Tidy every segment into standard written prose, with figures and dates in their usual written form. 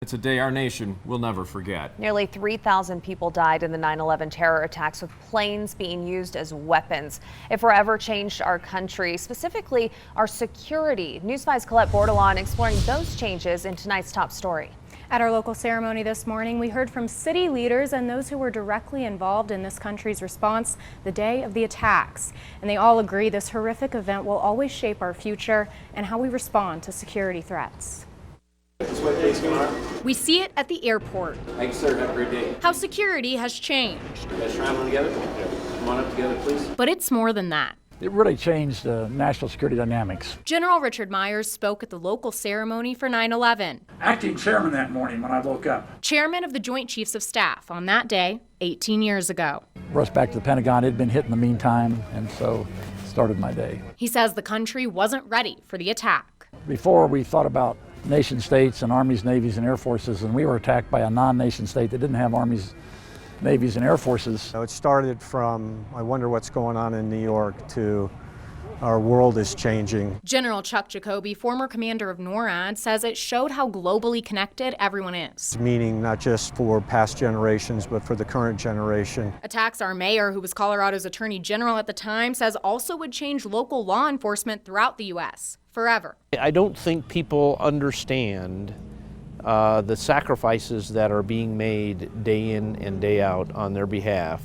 It's a day our nation will never forget. Nearly 3,000 people died in the 9/11 terror attacks, with planes being used as weapons. It forever changed our country, specifically our security. News 5's Colette Bordelon exploring those changes in tonight's top story. At our local ceremony this morning, we heard from city leaders and those who were directly involved in this country's response the day of the attacks. And they all agree this horrific event will always shape our future and how we respond to security threats. We see it at the airport. Thanks, sir. Have a great day. How security has changed. You guys traveling together? Come on up together, please. But it's more than that. It really changed national security dynamics. General Richard Myers spoke at the local ceremony for 9/11. Acting chairman that morning when I woke up. Chairman of the Joint Chiefs of Staff on that day, 18 years ago. Rushed back to the Pentagon. It had been hit in the meantime, and so started my day. He says the country wasn't ready for the attack. Before, we thought about nation states and armies, navies, and air forces, and we were attacked by a non-nation state that didn't have armies, navies, and air forces. It started from, I wonder what's going on in New York, to our world is changing. General Chuck Jacoby, former commander of NORAD, says it showed how globally connected everyone is. Meaning not just for past generations, but for the current generation. Attacks our mayor, who was Colorado's attorney general at the time, says also would change local law enforcement throughout the U.S. forever. I don't think people understand the sacrifices that are being made day in and day out on their behalf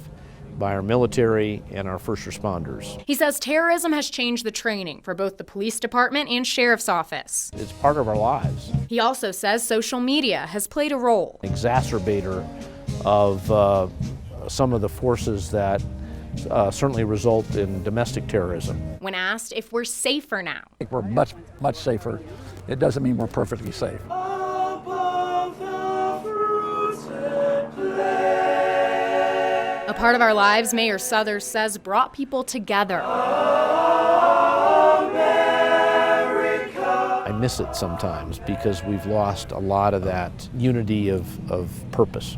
by our military and our first responders. He says terrorism has changed the training for both the police department and sheriff's office. It's part of our lives. He also says social media has played a role. Exacerbator of some of the forces that certainly result in domestic terrorism. When asked if we're safer now. I think we're much, much safer. It doesn't mean we're perfectly safe. A part of our lives, Mayor SUTHERS says, brought people together. I miss it sometimes because we've lost a lot of that unity of purpose.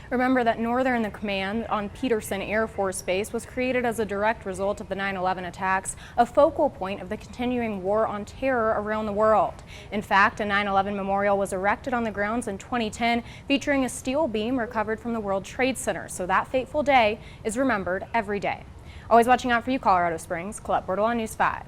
Remember that Northern Command on Peterson Air Force Base was created as a direct result of the 9/11 attacks, a focal point of the continuing war on terror around the world. In fact, a 9/11 memorial was erected on the grounds in 2010, featuring a steel beam recovered from the World Trade Center. So that fateful day is remembered every day. Always watching out for you, Colorado Springs. Colette Bordelon, News 5.